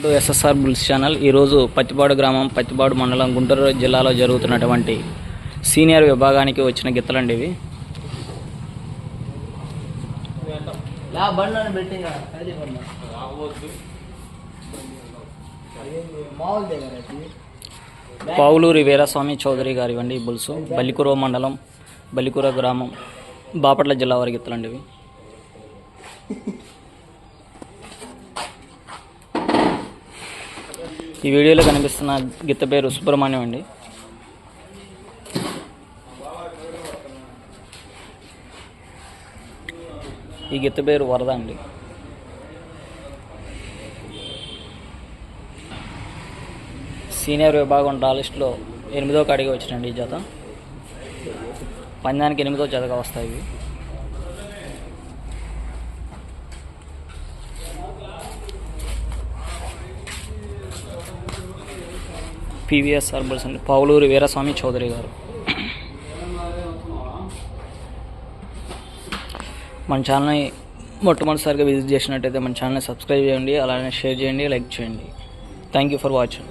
SSR bulls channel. ఈరోజు పత్తిపాడు గ్రామం, పత్తిపాడు మండలం, గుంటూరు జిల్లాలో జరుగుతున్నటువంటి సీనియర్ విభాగానికి వచ్చిన గిత్తలండి ఇవి. పావులూరి వీరస్వామి చౌదరి గారి వండి బుల్స్. బల్లికూర మండలం, బల్లికూర గ్రామం, బాపట్ల జిల్లా వారి గిత్తలండి ఇవి. ఈ వీడియోలో కనిపిస్తున్న గిత్త పేరు సుబ్రహ్మణ్యం అండి. ఈ గిత్త పేరు వరద అండి. సీనియర్ విభాగం టాలిస్ట్లో 8వ కాడిగా వచ్చినండి ఈ జత. పందానికి 8వ జతగా వస్తాయి ఇవి. పీవీఎస్ఆర్ బుల్స్ అండి, పావులూరి వీరస్వామి చౌదరి గారు. మన ఛానల్ని మొట్టమొదటిసారిగా విజిట్ చేసినట్టయితే మన ఛానల్ని సబ్స్క్రైబ్ చేయండి, అలానే షేర్ చేయండి, లైక్ చేయండి. Thank you for watching.